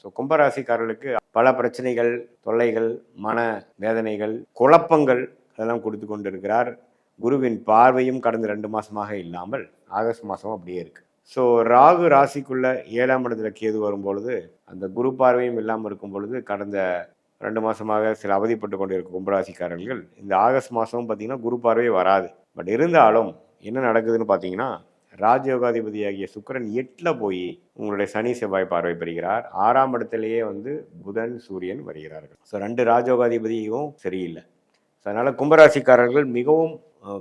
So கும்பராசிக்காரர்களுக்கு பல பிரச்சனைகள், தொல்லைகள், மன வேதனைகள், குழப்பங்கள் அதெல்லாம் கொடுத்து கொண்டு இருக்கிறார். குருவின் பார்வையும் கடந்த 2 மாசமாக இல்லாமல் ஆகஸ்ட் மாதம் அப்படியே இருக்கு. ஸோ ராகு ராசிக்குள்ள 7ஆம் இடத்துல கேது வரும்பொழுது அந்த குரு பார்வையும் இல்லாமல் இருக்கும் பொழுது கடந்த 2 மாசமாக சில அவதிப்பட்டு கொண்டு இருக்கும் கும்பராசிக்காரர்கள் இந்த ஆகஸ்ட் மாதமும் பார்த்தீங்கன்னா குரு பார்வை வராது. பட் இருந்தாலும் என்ன நடக்குதுன்னு பார்த்தீங்கன்னா ராஜயோகாதிபதியாகிய சுக்கிரன் 8ல் போய் உங்களுடைய சனி செவ்வாய் பார்வை பெறுகிறார். 6ஆம் இடத்திலேயே புதன் சூரியன் வருகிறார்கள். ஸோ 2 ராஜயோகாதிபதியும் சரியில்லை. ஸோ அதனால் கும்பராசிக்காரர்கள் மிகவும்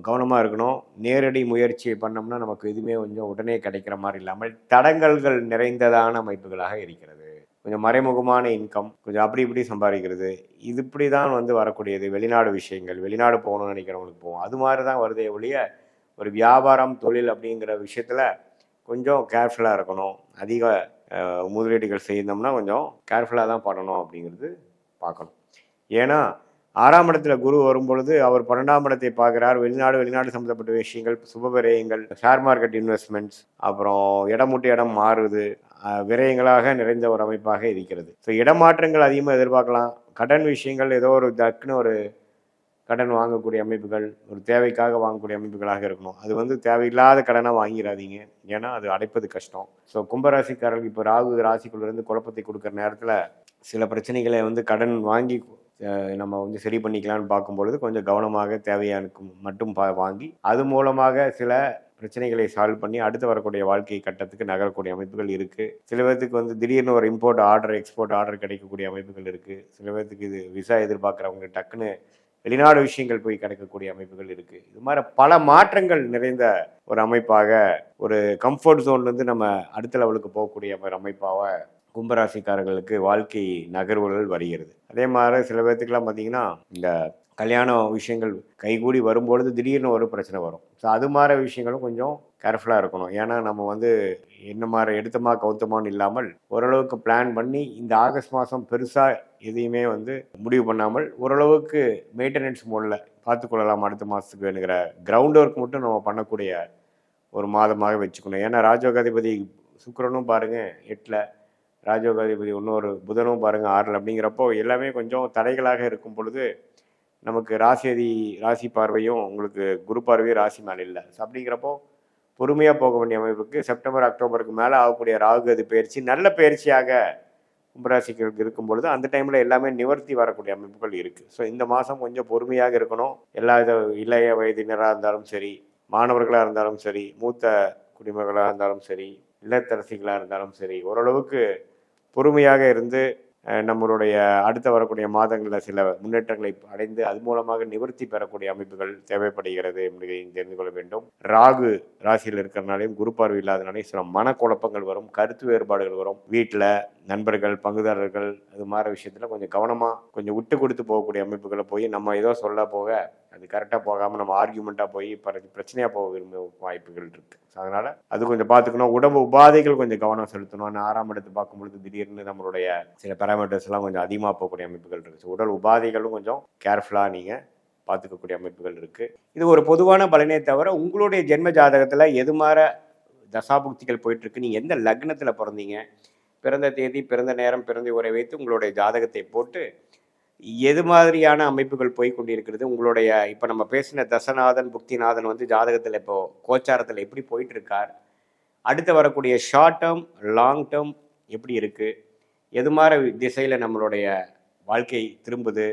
கவனமாக இருக்கணும். நேரடி முயற்சியை பண்ணோம்னா நமக்கு எதுவுமே கொஞ்சம் உடனே கிடைக்கிற மாதிரி இல்லாமல் தடங்கல்கள் நிறைந்ததான அமைப்புகளாக இருக்கிறது. கொஞ்சம் மறைமுகமான இன்கம், கொஞ்சம் அப்படி இப்படி சம்பாதிக்கிறது, இது இப்படி தான் வரக்கூடியது. வெளிநாடு விஷயங்கள், வெளிநாடு போகணும்னு நினைக்கிறவங்களுக்கு போகும். அது மாதிரி தான் வருதே ஒழிய ஒரு வியாபாரம் தொழில் அப்படிங்கிற விஷயத்தில் கொஞ்சம் கேர்ஃபுல்லாக இருக்கணும். அதிக முதலீடுகள் செய்தோம்னா கொஞ்சம் கேர்ஃபுல்லாக தான் பண்ணணும் அப்படிங்கிறது பார்க்கணும். ஏன்னா 6ஆம் இடத்துல குரு வரும்பொழுது அவர் 12ஆம் இடத்தை பார்க்குறார். வெளிநாடு சம்மந்தப்பட்ட விஷயங்கள், சுபவிரயங்கள், ஷேர் மார்க்கெட் இன்வெஸ்ட்மெண்ட்ஸ், அப்புறம் இடம் விட்டு இடம் மாறுது, விரயங்களாக நிறைந்த ஒரு அமைப்பாக இருக்கிறது. ஸோ இடமாற்றங்கள் அதிகமாக எதிர்பார்க்கலாம். கடன் விஷயங்கள் ஏதோ ஒரு டக்குன்னு ஒரு கடன் வாங்கக்கூடிய அமைப்புகள், ஒரு தேவைக்காக வாங்கக்கூடிய அமைப்புகளாக இருக்கணும். அது தேவையில்லாத கடனாக வாங்கிடாதீங்க, ஏன்னா அது அடைப்பது கஷ்டம். ஸோ கும்பராசிக்காரர்கள் இப்போ ராகு ராசிக்குள்ளேருந்து குழப்பத்தை கொடுக்குற நேரத்தில் சில பிரச்சனைகளை கடன் வாங்கி நம்ம சரி பண்ணிக்கலாம்னு பார்க்கும்பொழுது கொஞ்சம் கவனமாக தேவையானுக்கு மட்டும் வாங்கி அது மூலமாக சில பிரச்சனைகளை சால்வ் பண்ணி அடுத்து வரக்கூடிய வாழ்க்கை கட்டத்துக்கு நகரக்கூடிய அமைப்புகள் இருக்குது. சில பேர்த்துக்கு திடீர்னு ஒரு இம்போர்ட் ஆர்டர், எக்ஸ்போர்ட் ஆர்டர் கிடைக்கக்கூடிய அமைப்புகள் இருக்குது. சில பேர்த்துக்கு இது விசா எதிர்பார்க்குறவங்க டக்குன்னு வெளிநாடு விஷயங்கள் போய் கிடைக்கக்கூடிய அமைப்புகள் இருக்குது. இது மாதிரி பல மாற்றங்கள் நிறைந்த ஒரு அமைப்பாக, ஒரு கம்ஃபர்ட் ஜோன்லேருந்து நம்ம அடுத்த லெவலுக்கு போகக்கூடிய ஒரு அமைப்பாக கும்பராசிக்காரர்களுக்கு வாழ்க்கை நகர்வுகள் வருகிறது. அதே மாதிரி சில பேர்த்துக்கெல்லாம் பார்த்தீங்கன்னா இந்த கல்யாண விஷயங்கள் கைகூடி வரும்பொழுது திடீர்னு ஒரு பிரச்சனை வரும். ஸோ அது மாதிரி விஷயங்களும் கொஞ்சம் கேர்ஃபுல்லாக இருக்கணும். ஏன்னா நம்ம என்ன மாதிரி எடுத்தமா கவுத்தமான்னு இல்லாமல் ஓரளவுக்கு பிளான் பண்ணி இந்த ஆகஸ்ட் மாதம் பெருசாக எதையுமே முடிவு பண்ணாமல் ஓரளவுக்கு மெயின்டெனன்ஸ் மோடில் பார்த்துக்கொள்ளலாம். அடுத்த மாதத்துக்கு வேணுங்கிற கிரவுண்ட் ஒர்க் மட்டும் நம்ம பண்ணக்கூடிய ஒரு மாதமாக வச்சுக்கணும். ஏன்னா ராஜயோகாதிபதி சுக்கிரனும் பாருங்கள் 8ல், ராஜயோகாதிபதி இன்னொரு புதனும் பாருங்கள் 6ல். அப்படிங்கிறப்போ எல்லாமே கொஞ்சம் தடைகளாக இருக்கும் பொழுது நமக்கு ராசி பார்வையும் உங்களுக்கு குரு பார்வையும் ராசி மேலே இல்லை. ஸோ அப்படிங்கிறப்போ பொறுமையாக போக வேண்டிய அமைப்புக்கு செப்டம்பர் அக்டோபருக்கு மேலே ஆகக்கூடிய ராகுகதி பயிற்சி நல்ல பயிற்சியாக கும்பராசிக்கு இருக்கும் பொழுது அந்த டைமில் எல்லாமே நிவர்த்தி வரக்கூடிய அமைப்புகள் இருக்குது. ஸோ இந்த மாதம் கொஞ்சம் பொறுமையாக இருக்கணும். எல்லா இளைய வயதினராக இருந்தாலும் சரி, மாணவர்களாக இருந்தாலும் சரி, மூத்த குடிமகளாக இருந்தாலும் சரி, இல்லத்தரசிகளாக இருந்தாலும் சரி, ஓரளவுக்கு பொறுமையாக இருந்து நம்மளுடைய அடுத்த வரக்கூடிய மாதங்களில் சில முன்னேற்றங்களை அடைந்து அது மூலமாக நிவர்த்தி பெறக்கூடிய அமைப்புகள் தேவைப்படுகிறது என்பதை தெரிந்து கொள்ள வேண்டும். ராகு ராசியில் இருக்கிறனாலையும் குரு பார்வை இல்லாதனாலையும் சில மனக்குழப்பங்கள் வரும், கருத்து வேறுபாடுகள் வரும். வீட்டில் நண்பர்கள், பங்குதாரர்கள், அது மாதிரி விஷயத்தில் கொஞ்சம் கவனமாக கொஞ்சம் விட்டு கொடுத்து போகக்கூடிய அமைப்புகளை போய் நம்ம ஏதோ சொல்ல போக அது கரெக்டாக போகாமல் நம்ம ஆர்கியூமெண்ட்டாக போய் பிரச்சனையாக போக விரும்ப வாய்ப்புகள் இருக்குது. ஸோ அதனால் அது கொஞ்சம் பார்த்துக்கணும். உடம்பு உபாதைகள் கொஞ்சம் கவனம் செலுத்தணும். ஆனால் 6ஆம் இடத்து பார்க்கும்பொழுது திடீர்னு நம்மளுடைய சில பேராமீட்டர்ஸ் எல்லாம் கொஞ்சம் அதிகமாக போகக்கூடிய அமைப்புகள் இருக்குது. ஸோ உடல் உபாதைகளும் கொஞ்சம் கேர்ஃபுல்லாக நீங்கள் பார்த்துக்கக்கூடிய அமைப்புகள் இருக்குது. இது ஒரு பொதுவான பலனே தவிர உங்களுடைய ஜென்ம ஜாதகத்தில் எது மாதிரி தசாபுக்திகள் போயிட்டுருக்கு, நீங்கள் எந்த லக்னத்தில் பிறந்தீங்க, பிறந்த தேதி, பிறந்த நேரம், பிறந்த உரை வைத்து உங்களுடைய ஜாதகத்தை போட்டு எது மாதிரியான அமைப்புகள் போய் கொண்டிருக்கிறது, உங்களுடைய இப்போ நம்ம பேசின தசநாதன் புக்திநாதன் ஜாதகத்தில் இப்போ கோச்சாரத்தில் எப்படி போயிட்டு இருக்கார், அடுத்து வரக்கூடிய ஷார்ட் டேர்ம் லாங் டேர்ம் எப்படி இருக்குது, எது மாதிரி திசையில் நம்மளுடைய வாழ்க்கை திரும்புது,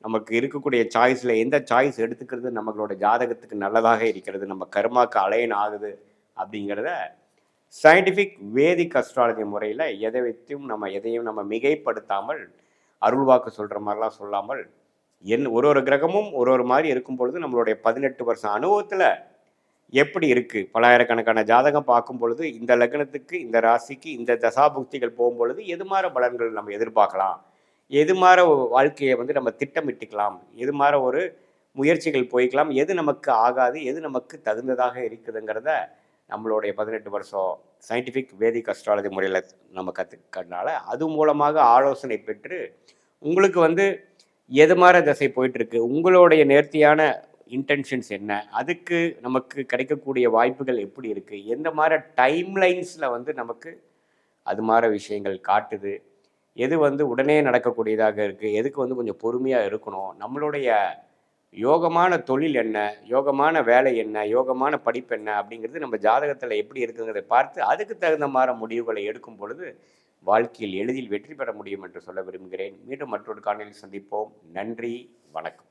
நமக்கு இருக்கக்கூடிய சாய்ஸில் எந்த சாய்ஸ் எடுத்துக்கிறது நம்மளோட ஜாதகத்துக்கு நல்லதாக இருக்கிறது, நம்ம கர்மாக்கு அலைன் ஆகுது அப்படிங்கிறத சயின்டிஃபிக் வேதிக் அஸ்ட்ராலஜி முறையில் எதையும் நம்ம மிகைப்படுத்தாமல் அருள்வாக்கு சொல்கிற மாதிரிலாம் சொல்லாமல் ஒரு கிரகமும் ஒரு மாதிரி இருக்கும் பொழுது நம்மளுடைய 18 வருஷம் அனுபவத்தில் எப்படி இருக்குது, பலாயிரக்கணக்கான ஜாதகம் பார்க்கும் பொழுது இந்த லக்னத்துக்கு, இந்த ராசிக்கு, இந்த தசாபுக்திகள் போகும்பொழுது எது மாதிரி பலன்கள் நம்ம எதிர்பார்க்கலாம், எது மாதிரி வாழ்க்கையை நம்ம திட்டமிட்டுக்கலாம், எது மாதிரி ஒரு முயற்சிகள் போய்க்கலாம், எது நமக்கு ஆகாது, எது நமக்கு தகுந்ததாக இருக்குதுங்கிறத நம்மளுடைய 18 வருஷம் சயின்டிஃபிக் வேதிக் அஸ்ட்ராலஜி முறையில் நம்ம கற்றுக்கிறதுனால அது மூலமாக ஆலோசனை பெற்று உங்களுக்கு எது மாதிரி தசை போயிட்டுருக்கு, உங்களுடைய நேர்த்தியான இன்டென்ஷன்ஸ் என்ன, அதுக்கு நமக்கு கிடைக்கக்கூடிய வாய்ப்புகள் எப்படி இருக்குது, எந்த மாதிரி டைம்லைன்ஸில் நமக்கு அது மாதிரி விஷயங்கள் காட்டுது, எது வந்து உடனே நடக்கக்கூடியதாக இருக்குது, எதுக்கு வந்து கொஞ்சம் பொறுமையாக இருக்கணும், நம்மளுடைய யோகமான தொழில் என்ன, யோகமான வேலை என்ன, யோகமான படிப்பு என்ன அப்படிங்கிறது நம்ம ஜாதகத்தில் எப்படி இருக்குங்கிறதை பார்த்து அதுக்கு தகுந்த மாதிரி முடிவுகளை எடுக்கும் பொழுது வாழ்க்கையில் எளிதில் வெற்றி பெற முடியும் என்று சொல்ல விரும்புகிறேன். மீண்டும் மற்றொரு காணொளியில் சந்திப்போம். நன்றி, வணக்கம்.